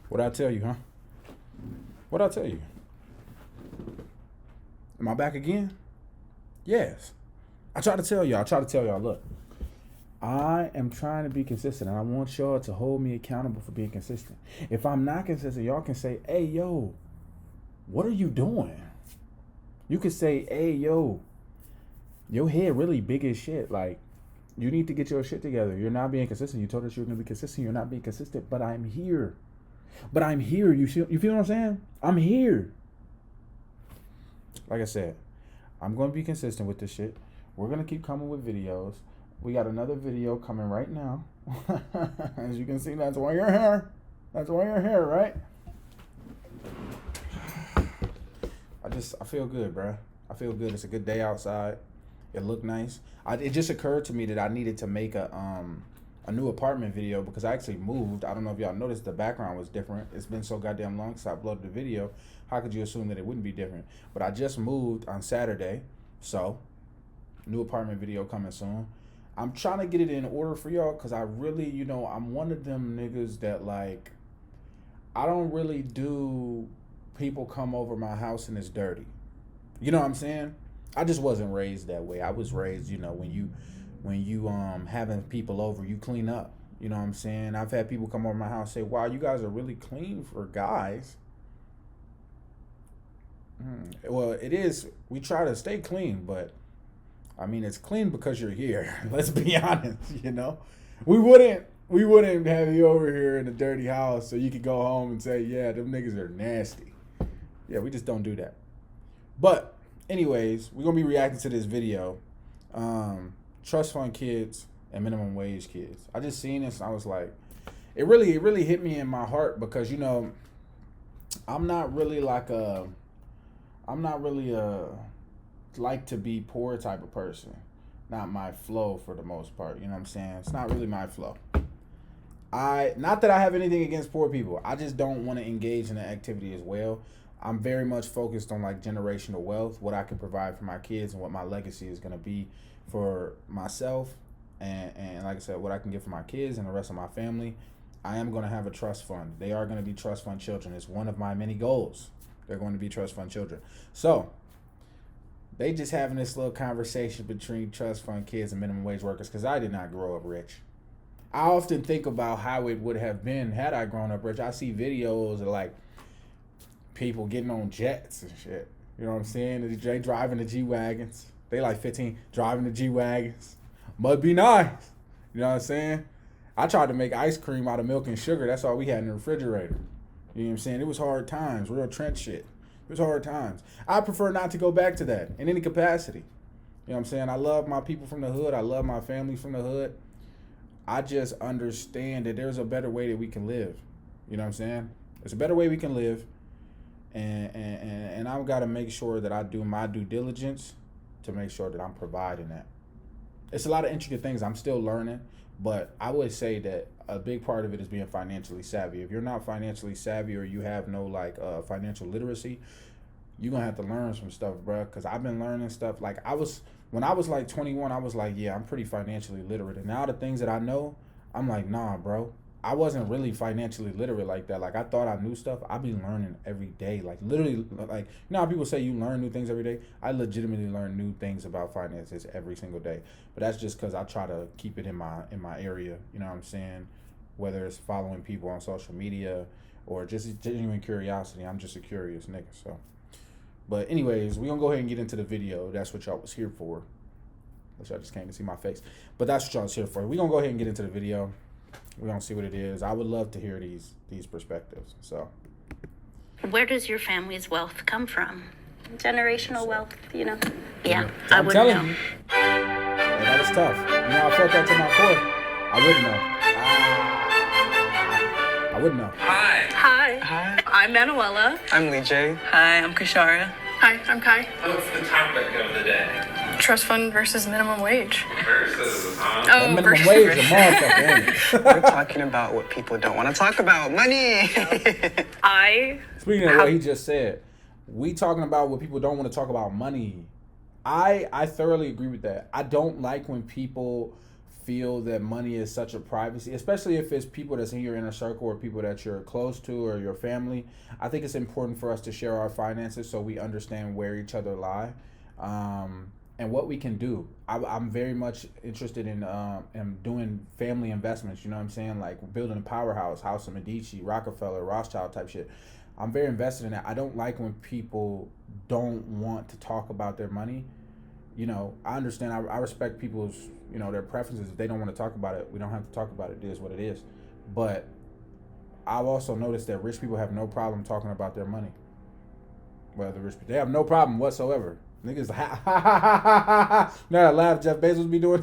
What'd I tell you, huh? What'd I tell you? Am I back again? Yes. I try to tell y'all, look, I am trying to be consistent, and I want y'all to hold me accountable for being consistent. If I'm not consistent, y'all can say, hey, yo, what are you doing? You can say, hey, yo, your head really big as shit. Like, you need to get your shit together. You're not being consistent. You told us you were going to be consistent. You're not being consistent, but I'm here. You feel what I'm saying? I'm here. Like I said, I'm going to be consistent with this shit. We're going to keep coming with videos. We got another video coming right now. As you can see, that's why you're here. That's why you're here, right? I feel good, bro. I feel good. It's a good day outside. It looked nice. It just occurred to me that I needed to make a new apartment video because I actually moved. I don't know if y'all noticed the background was different. It's been so goddamn long since I uploaded the video. How could you assume that it wouldn't be different? But I just moved on Saturday, so new apartment video coming soon. I'm trying to get it in order for y'all because I really, I'm one of them niggas that like, I don't really do people come over my house and it's dirty. You know what I'm saying? I just wasn't raised that way. I was raised, when you having people over, you clean up. You know what I'm saying? I've had people come over my house and say, wow, you guys are really clean for guys. Well, it is. We try to stay clean, but I mean, it's clean because you're here. Let's be honest, We wouldn't have you over here in a dirty house so you could go home and say, yeah, them niggas are nasty. Yeah, we just don't do that. But anyways, we're going to be reacting to this video. Trust fund kids and minimum wage kids. I just seen this and I was like, it really hit me in my heart because, I'm not really like to be poor type of person. Not my flow for the most part. You know what I'm saying? It's not really my flow. Not that I have anything against poor people. I just don't want to engage in the activity as well. I'm very much focused on like generational wealth, what I can provide for my kids and what my legacy is going to be for myself. And like I said, what I can give for my kids and the rest of my family. I am going to have a trust fund. They are going to be trust fund children. It's one of my many goals. They're going to be trust fund children. So they just having this little conversation between trust fund kids and minimum wage workers because I did not grow up rich. I often think about how it would have been had I grown up rich. I see videos of like people getting on jets and shit. You know what I'm saying? They driving the G-Wagons. They like 15 driving the G-Wagons. Must be nice. You know what I'm saying? I tried to make ice cream out of milk and sugar. That's all we had in the refrigerator. You know what I'm saying? It was hard times. Real trench shit. It was hard times. I prefer not to go back to that in any capacity. You know what I'm saying? I love my people from the hood. I love my family from the hood. I just understand that there's a better way that we can live. You know what I'm saying? There's a better way we can live. And I've got to make sure that I do my due diligence to make sure that I'm providing that. It's a lot of intricate things I'm still learning, but I would say that a big part of it is being financially savvy. If you're not financially savvy or you have no financial literacy, you're going to have to learn some stuff, bro. Because I've been learning stuff. Like when I was like 21, I was like, yeah, I'm pretty financially literate. And now the things that I know, I'm like, nah, bro. I wasn't really financially literate like that. Like I thought I knew stuff. I be learning every day. Like literally, like you know how people say you learn new things every day? I legitimately learn new things about finances every single day. But that's just because I try to keep it in my area. You know what I'm saying? Whether it's following people on social media or just genuine curiosity. I'm just a curious nigga. So, but anyways, we gonna go ahead and get into the video. That's what y'all was here for. Which I just can't even see my face. But that's what y'all was here for. We gonna go ahead and get into the video. We're going to see what it is. I would love to hear these perspectives. So, where does your family's wealth come from? Generational wealth, Yeah, I wouldn't know. You, that was tough. I felt that to my core. I wouldn't know. Hi. I'm Manuela. I'm Lee J. Hi, I'm Kashara. Hi, I'm Kai. What's the topic of the day? Trust fund versus minimum wage. Versus, that minimum wage is a motherfucker. We're talking about what people don't want to talk about. Money. Speaking of what he just said, we talking about what people don't want to talk about, money. I thoroughly agree with that. I don't like when people feel that money is such a privacy, especially if it's people that's in your inner circle or people that you're close to or your family. I think it's important for us to share our finances so we understand where each other lie, and what we can do. I'm very much interested in doing family investments. You know what I'm saying? Like building a powerhouse, House of Medici, Rockefeller, Rothschild type shit. I'm very invested in that. I don't like when people don't want to talk about their money. You know, I understand. I respect people's, you know, their preferences. If they don't want to talk about it, we don't have to talk about it. It is what it is. But I've also noticed that rich people have no problem talking about their money. Well, the rich people, they have no problem whatsoever. Niggas, ha ha ha ha ha ha. Now that laugh Jeff Bezos be doing,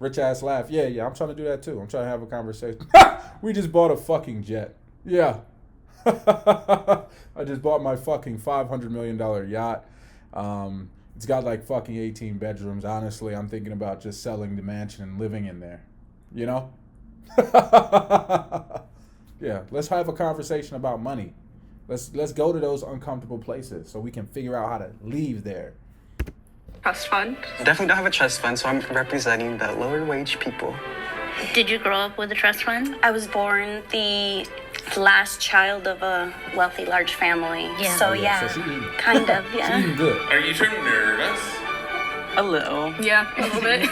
rich ass laugh. Yeah. I'm trying to do that too. I'm trying to have a conversation. We just bought a fucking jet. Yeah. I just bought my fucking $500 million yacht. It's got like fucking 18 bedrooms. Honestly, I'm thinking about just selling the mansion and living in there. You know? Yeah, let's have a conversation about money. Let's go to those uncomfortable places so we can figure out how to leave there. Trust fund. Definitely don't have a trust fund, so I'm representing the lower wage people. Did you grow up with a trust fund? I was born the last child of a wealthy, large family. Yeah. So, Oh, yeah, so she eating. kind of, She yeah. eating good. Are you turning nervous? A little. Yeah, a little bit. You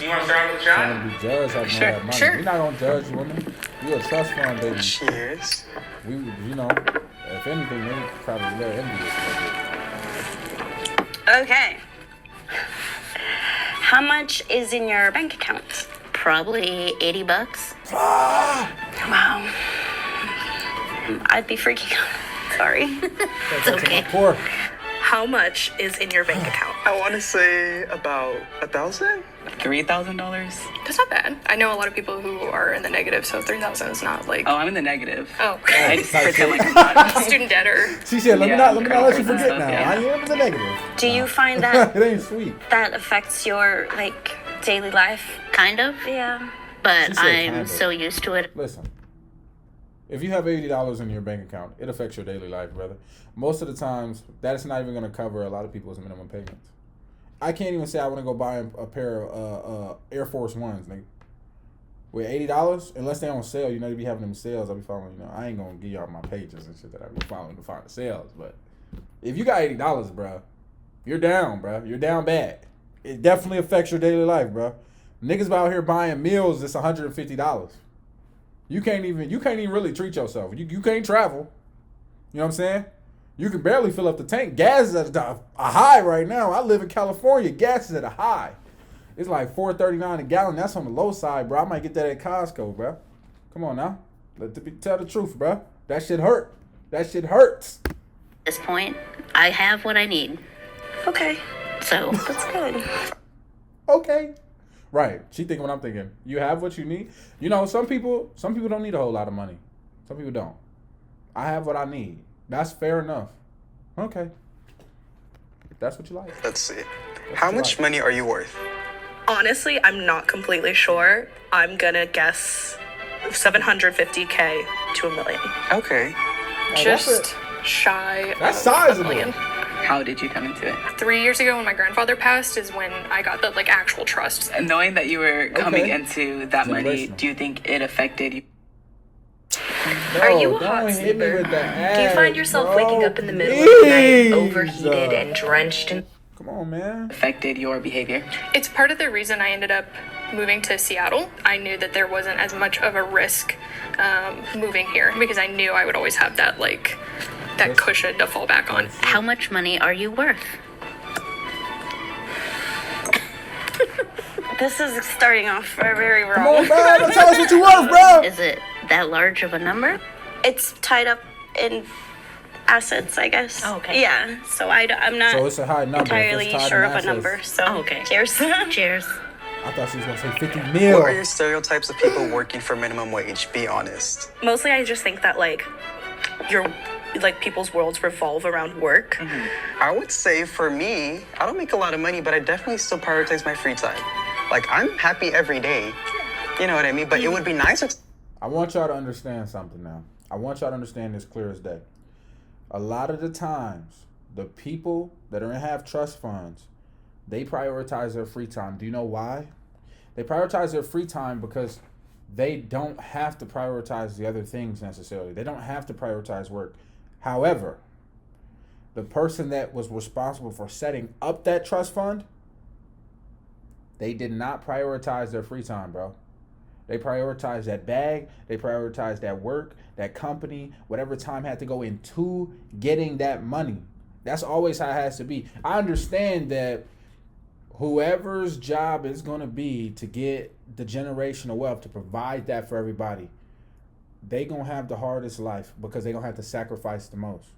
want to start with Trying John? to be judged having all that money. sure. We're not gonna judge women. You're a trust fund baby. Cheers. We, you know, if anything, they probably a little envious a little bit. Okay. How much is in your bank account? Probably $80. Wow. I'd be freaking out. Sorry. It's okay. Poor. How much is in your bank account? I want to say about $1,000. $3,000? That's not bad. I know a lot of people who are in the negative, so 3,000 is not like. Oh, I'm in the negative. Oh, I just pretend like I'm not. student debt or. She said, let me Yeah, not let you credit cards and forget stuff, now. yeah. I am in the negative. Do you find that It ain't sweet. that affects your, like, daily life? Kind of, Yeah. She but said I'm kind of. so used to it. Listen, if you have $80 in your bank account, it affects your daily life, brother. Most of the times, that's not even going to cover a lot of people's minimum payments. I can't even say I want to go buy a pair of Air Force Ones, nigga. With $80, unless they on sale, you know, they be having them sales. I'll be following, you know, I ain't going to give y'all my pages and shit that I be following to find the sales. But if you got $80, bro, you're down, bro. You're down bad. It definitely affects your daily life, bro. Niggas out here buying meals that's $150. You can't even really treat yourself. You can't travel. You know what I'm saying? You can barely fill up the tank. Gas is at a high right now. I live in California. Gas is at a high. It's like $4.39 a gallon. That's on the low side, bro. I might get that at Costco, bro. Come on now. Tell the truth, bro. That shit hurt. That shit hurts. At this point, I have what I need. Okay. So, That's good. Okay. Right. She thinking what I'm thinking. You have what you need. You know, some people don't need a whole lot of money. Some people don't. I have what I need. That's fair enough. Okay. That's what you like. Let's see. How much money are you worth? Honestly, I'm not completely sure. I'm gonna guess 750K to $1 million. Okay. Just shy. That's of sizable. $1 million. How did you come into it? 3 years ago, when my grandfather passed, is when I got the like actual trust. And knowing that you were coming Okay. into that money, Generational. do you think it affected you? Are you a don't hot hit me sleeper? with the Do you find ad, yourself bro. waking up in the middle of the night, Please. overheated and drenched in? Come on, man. Affected your behavior? It's part of the reason I ended up moving to Seattle. I knew that there wasn't as much of a risk moving here because I knew I would always have that that cushion to fall back on. how much money are you worth? This is starting off very Come on, wrong. bro. Tell us what you worth, bro. Is it that large of a number? It's tied up in assets, I guess. Oh, okay. Yeah. So I'm not So it's a high number. If it's entirely tied in sure of a assets- number. So Oh, okay. cheers. Cheers. I thought she was gonna say 50 mil. What are your stereotypes of people working for minimum wage? Be honest. Mostly, I just think that people's worlds revolve around work. I would say for me, I don't make a lot of money, but I definitely still prioritize my free time. Like, I'm happy every day. You know what I mean? But it would be nicer. I want y'all to understand something now. I want y'all to understand this clear as day. A lot of the times, the people that are in have trust funds, they prioritize their free time. Do you know why? They prioritize their free time because they don't have to prioritize the other things necessarily. They don't have to prioritize work. However, the person that was responsible for setting up that trust fund, they did not prioritize their free time, bro. They prioritized that bag. They prioritized that work, that company, whatever time had to go into getting that money. That's always how it has to be. I understand that whoever's job is going to be to get the generational wealth, to provide that for everybody, they going to have the hardest life because they going to have to sacrifice the most.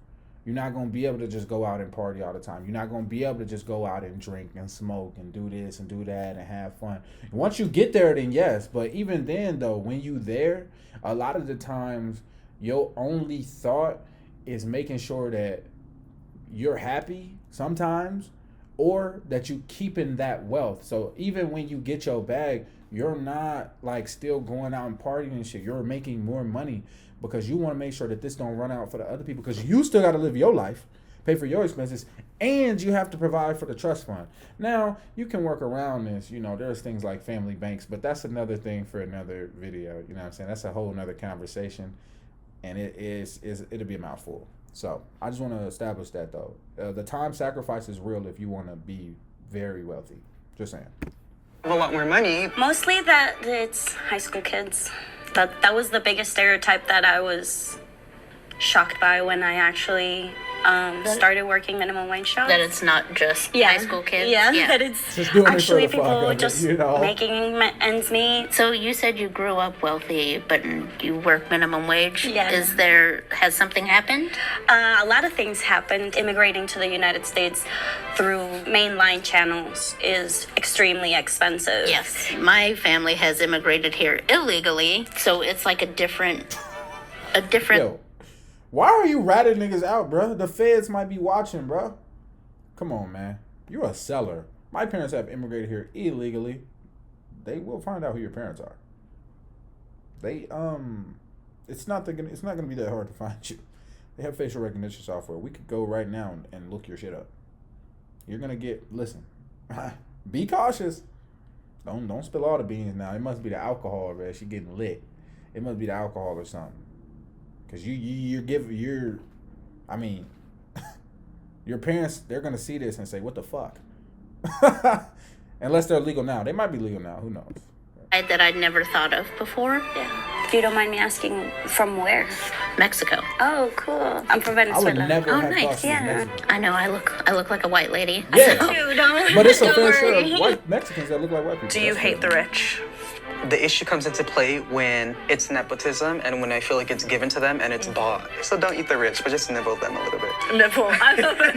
You're not going to be able to just go out and party all the time. You're not going to be able to just go out and drink and smoke and do this and do that and have fun. Once you get there, then yes. But even then, though, when you there, a lot of the times your only thought is making sure that you're happy sometimes, or that you keeping that wealth. So even when you get your bag, you're not like still going out and partying and shit. You're making more money because you want to make sure that this don't run out for the other people, because you still got to live your life, pay for your expenses, and you have to provide for the trust fund. Now, you can work around this. You know, there's things like family banks, but that's another thing for another video. You know what I'm saying? That's a whole nother conversation, and it'll be a mouthful. So I just want to establish that, though. The time sacrifice is real if you want to be very wealthy. Just saying. Have a lot more money. Mostly that it's high school kids. That was the biggest stereotype that I was shocked by when I actually started working minimum wage jobs. That it's not just high school kids. Yeah, that it's Just doing it for actually the fuck people of it, just you know? making ends meet. So you said you grew up wealthy, but you work minimum wage. Yeah. Has something happened? A lot of things happened. Immigrating to the United States through mainline channels is extremely expensive. Yes. My family has immigrated here illegally, so it's like a different. Yo, why are you ratting niggas out, bro? The feds might be watching, bro. Come on, man. You're a seller. My parents have immigrated here illegally. They will find out who your parents are. It's not gonna be that hard to find you. They have facial recognition software. We could go right now and look your shit up. You're gonna listen. Be cautious. Don't spill all the beans now. It must be the alcohol, bro. She getting lit. It must be the alcohol or something. Cause your parents, they're gonna see this and say, "What the fuck?" Unless they're legal now. They might be legal now. Who knows? That I'd never thought of before. Yeah. If you don't mind me asking, from where? Mexico. Oh, cool. I'm from I would Venezuela. never Oh, have nice. thought she was Yeah. Mexican. I know. I look like a white lady. Yeah, Dude, don't, but it's a don't fair share worry. of white Mexicans that look like white people. Do you That's hate the fair. rich? The issue comes into play when it's nepotism and when I feel like it's given to them and it's bought. So don't eat the rich, but just nibble them a little bit. Nipple. I love it.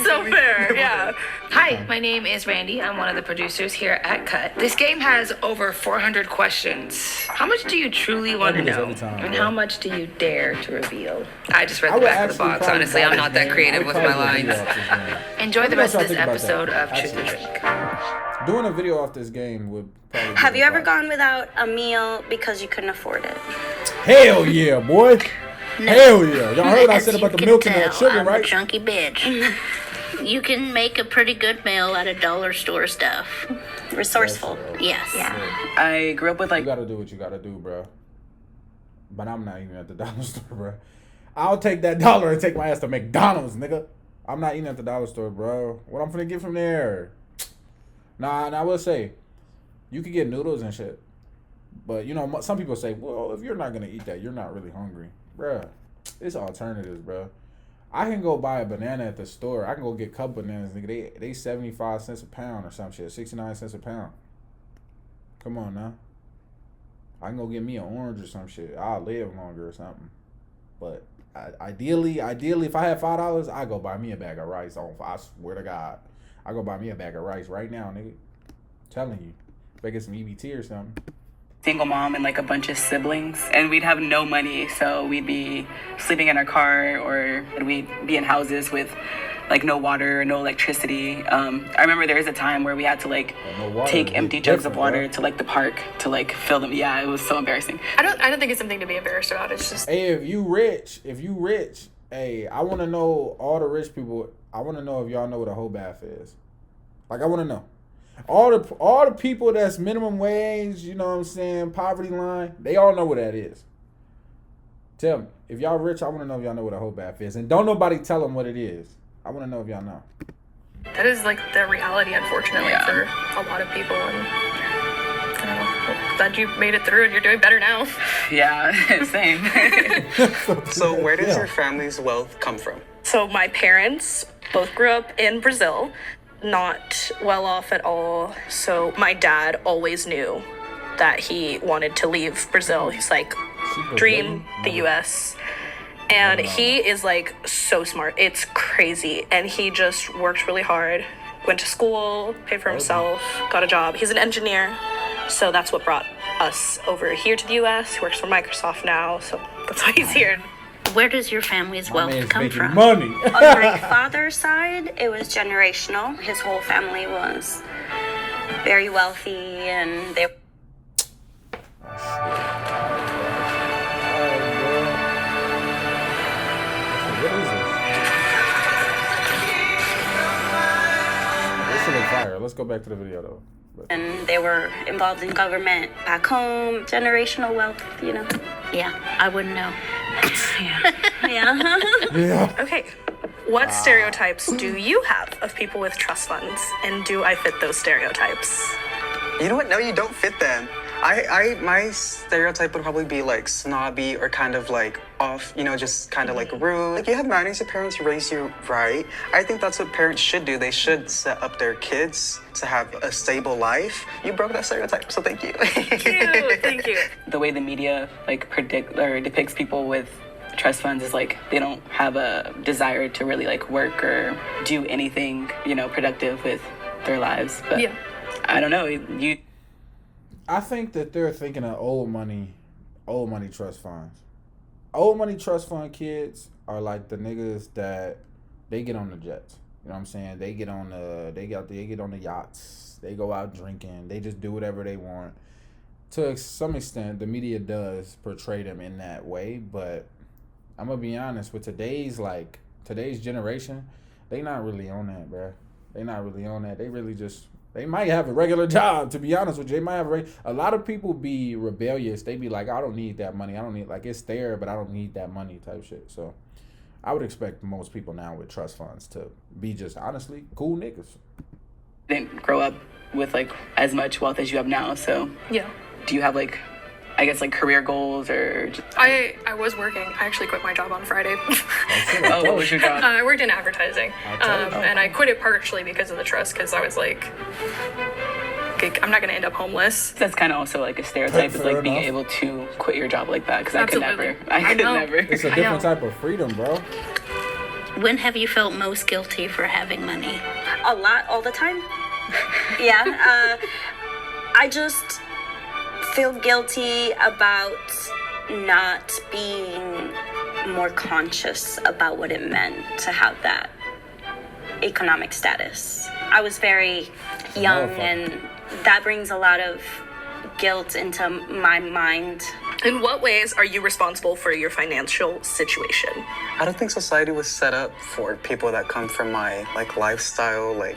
So fair, yeah. Hi, my name is Randy. I'm one of the producers here at Cut. This game has over 400 questions. How much do you truly want to do this know? every time, And bro. how much do you dare to reveal? I just read I the would back of the actually box. probably Honestly, buy I'm this not that game. creative I with would my probably do lines. that off this game. Enjoy the Let me rest know of what this y'all think episode about of that. Truth and Actually. Drink. Doing a video off this game would probably be Have you the ever top. gone without a meal because you couldn't afford it? Hell yeah, boy. Hell yeah. Y'all heard I As said you about the can milk and that tell, sugar, I'm a right? chunky bitch. You can make a pretty good meal out of dollar store stuff. Resourceful. Yes. Yeah. I grew up with You like gotta do what you gotta do, bro. But I'm not even at the dollar store, bro. I'll take that dollar and take my ass to McDonald's, nigga. I'm not eating at the dollar store, bro. What I'm finna get from there? Nah, and I will say, you could get noodles and shit. But, you know, some people say, well, if you're not gonna eat that, you're not really hungry. Bruh, it's alternatives, bro. I can go buy a banana at the store. I can go get a couple bananas, nigga. They 75 cents a pound or some shit. 69 cents a pound. Come on now. I can go get me an orange or some shit. I'll live longer or something. But ideally, if I had $5, I'd go buy me a bag of rice. I swear to God. I go buy me a bag of rice right now, nigga. Telling you. If I get some EBT or something. single mom and like a bunch of siblings, and we'd have no money, so we'd be sleeping in our car or we'd be in houses with like no water, no electricity. I remember there was a time where we had to like No water, take it's empty jugs of different, water bro. to like the park to like fill them. Yeah, it was so embarrassing. I don't think it's something to be embarrassed about. It's just Hey, if you rich, hey, I want to know all the rich people. I want to know if y'all know what a hoe bath is. Like, I want to know. All the people that's minimum wage, you know what I'm saying, poverty line, they all know what that is. Tell me, if y'all rich, I want to know if y'all know what a whole bath is, and don't nobody tell them what it is. I want to know if y'all know. That is like the reality, unfortunately, Yeah. for a lot of people. And I don't know, glad you made it through and you're doing better now. Yeah, same. So where does Yeah. your family's wealth come from? So my parents both grew up in Brazil, not well off at all. So my dad always knew that he wanted to leave Brazil. He's like, dream the US. And he is like so smart. It's crazy. And he just worked really hard, went to school, paid for himself, got a job. He's an engineer. So that's what brought us over here to the US. He works for Microsoft now. So that's why he's here. Where does your family's My wealth man's come making from? money. On my father's side, it was generational. His whole family was very wealthy, and they What is this? This is fire. Let's go back to the video though. were involved in government back home. Generational wealth, you know. Yeah, I wouldn't know. Yeah. Yeah. Okay. What stereotypes do you have of people with trust funds, and do I fit those stereotypes? You know what? No, you don't fit them. My stereotype would probably be like snobby or kind of like off, you know, just kind of like rude. Like you have manners, your parents raise you right. I think that's what parents should do. They should set up their kids to have a stable life. You broke that stereotype, so thank you. Thank you. The way the media like predict or depicts people with trust funds is like they don't have a desire to really like work or do anything, you know, productive with their lives. But Yeah. I don't know. You I think that they're thinking of old money trust funds. Old money trust fund kids are like the niggas that they get on the jets. You know what I'm saying? They get on the yachts. They go out drinking. They just do whatever they want. To some extent, the media does portray them in that way, but I'm gonna be honest with today's generation, they not really on that, bruh. They not really on that. They really just. They might have a regular job, to be honest with you. They might have a lot of people be rebellious. They be like, I don't need that money. I don't need, like, it's there, but I don't need that money type shit. So I would expect most people now with trust funds to be just, honestly, cool niggas. didn't grow up with like as much wealth as you have now. So Yeah. do you have like, I guess like career goals or just, I was working. I actually quit my job on Friday. oh, what was your job? I worked in advertising, told you. and I quit it partially because of the trust, because I was like, okay, I'm not gonna end up homeless. That's kind of also like a stereotype, is Fair like being enough. able to quit your job like that. Because I could Absolutely. never. I could know. never. It's a I different know. type of freedom, bro. When have you felt most guilty for having money? A lot, all the time. Yeah. I just feel guilty about not being more conscious about what it meant to have that economic status. I was very young, and that brings a lot of guilt into my mind. In what ways are you responsible for your financial situation? I don't think society was set up for people that come from my like lifestyle, like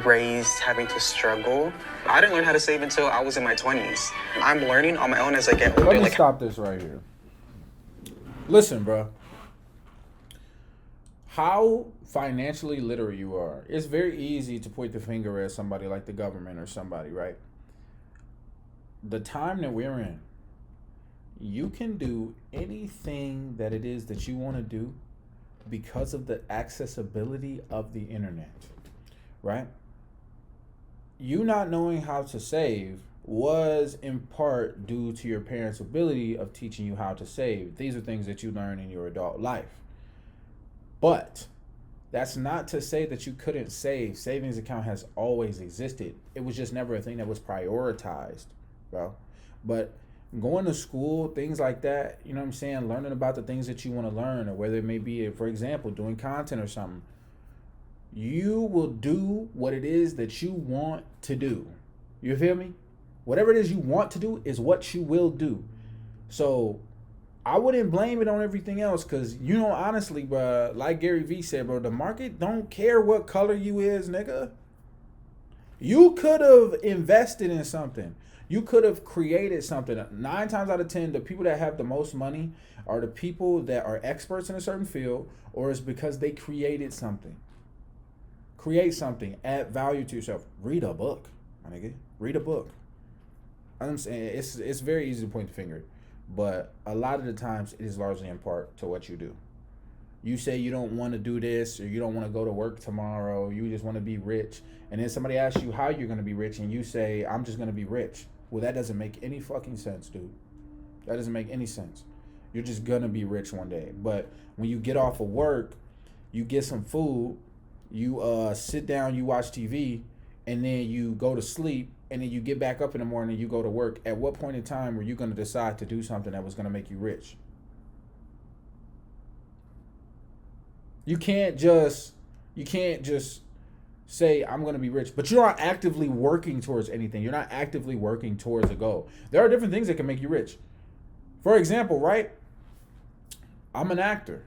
raised having to struggle. I didn't learn how to save until I was in my 20s. I'm learning on my own as I get older. Let me Like stop this right here. Listen, bro. How financially literate you are. It's very easy to point the finger at somebody like the government or somebody, right? The time that we're in, you can do anything that it is that you want to do because of the accessibility of the internet, right? You not knowing how to save was in part due to your parents' ability of teaching you how to save. These are things that you learn in your adult life. But that's not to say that you couldn't save. Savings account has always existed. It was just never a thing that was prioritized, bro. But going to school, things like that, you know what I'm saying? Learning about the things that you want to learn, or whether it may be, for example, doing content or something. You will do what it is that you want to do. You feel me? Whatever it is you want to do is what you will do. So I wouldn't blame it on everything else, because, you know, honestly, bro, like Gary Vee said, bro, the market don't care what color you is, nigga. You could have invested in something. You could have created something. 9 times out of 10, the people that have the most money are the people that are experts in a certain field, or it's because they created something. Create something. Add value to yourself. Read a book, my nigga. Read a book. I'm saying it's very easy to point the finger, but a lot of the times it is largely in part to what you do. You say you don't want to do this, or you don't want to go to work tomorrow. You just want to be rich, and then somebody asks you how you're going to be rich, and you say, "I'm just going to be rich." Well, that doesn't make any fucking sense, dude. That doesn't make any sense. You're just gonna be rich one day. But when you get off of work, you get some food, you sit down, you watch TV, and then you go to sleep, and then you get back up in the morning and you go to work. At what point in time were you gonna decide to do something that was gonna make you rich? You can't just say, I'm going to be rich, but you're not actively working towards anything. You're not actively working towards a goal. There are different things that can make you rich. For example, right? I'm an actor.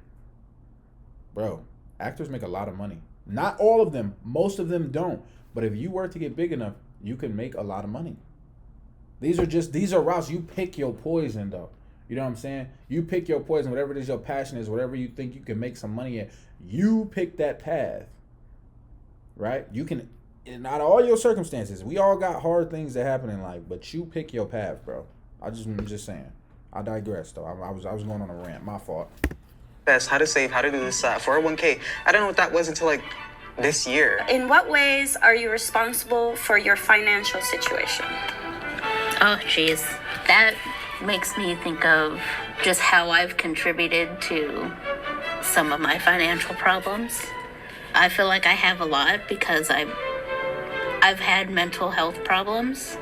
Bro, actors make a lot of money. Not all of them. Most of them don't. But if you were to get big enough, you can make a lot of money. These are routes. You pick your poison, though. You know what I'm saying? You pick your poison, whatever it is your passion is, whatever you think you can make some money at. You pick that path. Right? You can, in not all your circumstances, we all got hard things that happen in life, but you pick your path, bro. I'm just saying. I digress, though. I was going on a rant. My fault. Best, how to save, how to do this, 401k. I don't know what that was until like this year. In what ways are you responsible for your financial situation? Oh, jeez. That makes me think of just how I've contributed to some of my financial problems. I feel like I have a lot because I've had mental health problems,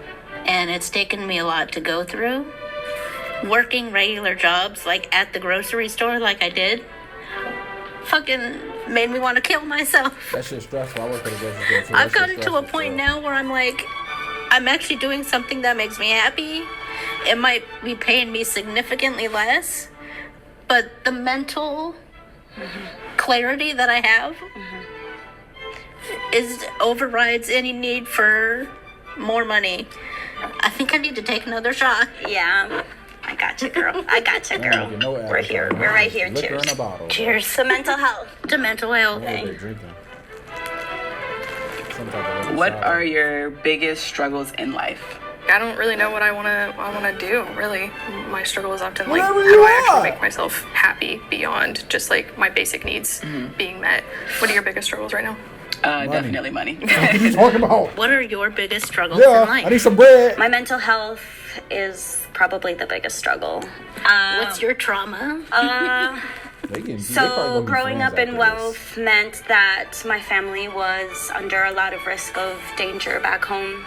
and it's taken me a lot to go through. Working regular jobs, like at the grocery store, like I did, fucking made me want to kill myself. That shit's stressful. I work at a grocery store too. I've gotten to a point now where I'm like, I'm actually doing something that makes me happy. It might be paying me significantly less, but the mental clarity that I have overrides any need for more money. I think I need to take another shot. Yeah. I got you, girl. I got you, girl. We're here. We're right here. Liquor Cheers. in a bottle. Cheers To mental health. to mental health. They're drinking. Some type of What cider. are your biggest struggles in life? I don't really know what I wanna do. Really, my struggle is often like, Whatever how you do I actually are. make myself happy beyond just like my basic needs being met? What are your biggest struggles right now? Definitely money. What are you talking about? What are your biggest struggles Yeah, in life? I need some bread. My mental health is probably the biggest struggle. What's your trauma? They probably So gonna be growing friends up in after wealth meant that my family was under a lot of risk of danger back home.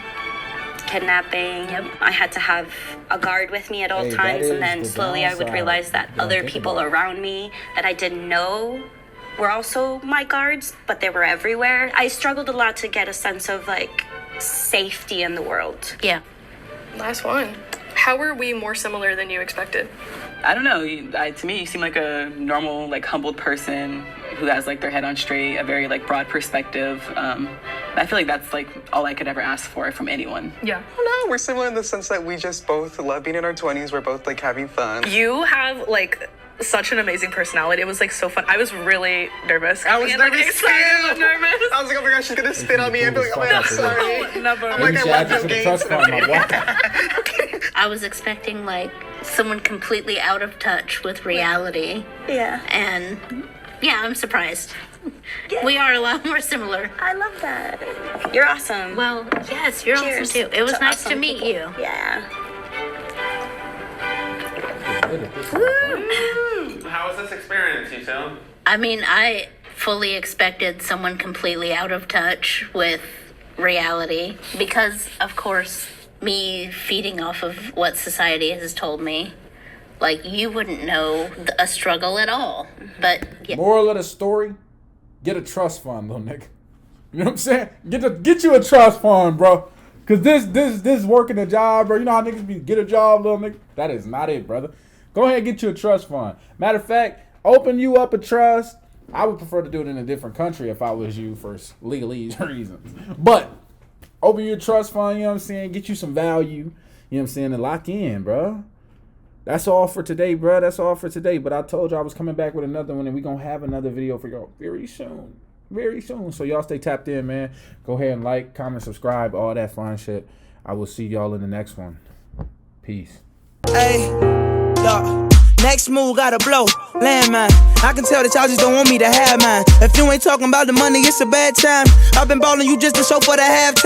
Kidnapping. I had to have a guard with me at all Hey, that times, is and then the slowly I would downside. realize that Don't other think people about it. around me that I didn't know were also my guards, but they were everywhere. I struggled a lot to get a sense of like safety in the world. Yeah. Last one. How were we more similar than you expected? I don't know. To me, you seem like a normal, like humbled person who has like their head on straight, a very like broad perspective. I feel like that's like all I could ever ask for from anyone. Yeah. Oh no, we're similar in the sense that we just both love being in our 20s. We're both like having fun. You have like such an amazing personality. It was like so fun. I was really nervous. I was Like, nervous excited too. and nervous. I was like, oh my gosh, she's gonna spit on me and be like, oh my gosh, sorry. Never. I'm Maybe like, she I added love to Bill the trust Gates. fund, my boy. I was expecting like someone completely out of touch with reality. Yeah. And yeah, I'm surprised. We are a lot more similar. I love that. You're awesome. Well, yes, you're Cheers awesome too. It was to nice to awesome meet people. you. Yeah. How was this experience, you two? I mean, I fully expected someone completely out of touch with reality because, of course, me feeding off of what society has told me, like, you wouldn't know a struggle at all. But yeah, Moral of the story: get a trust fund, little nigga. You know what I'm saying? Get you a trust fund, bro. Cause this working a job, bro. You know how niggas be get a job, little nigga. That is not it, brother. Go ahead and get you a trust fund. Matter of fact, open you up a trust. I would prefer to do it in a different country if I was you for legalese reasons. But Open your trust fund, you know what I'm saying? Get you some value, you know what I'm saying? And lock in, bro. That's all for today, bro. That's all for today. But I told you I was coming back with another one, and we're going to have another video for y'all very soon. Very soon. So y'all stay tapped in, man. Go ahead and like, comment, subscribe, all that fun shit. I will see y'all in the next one. Peace. Hey, yo. Next move gotta blow, landmine. I can tell that y'all just don't want me to have mine. If you ain't talking about the money, it's a bad time. I've been balling you just to show for the halftime.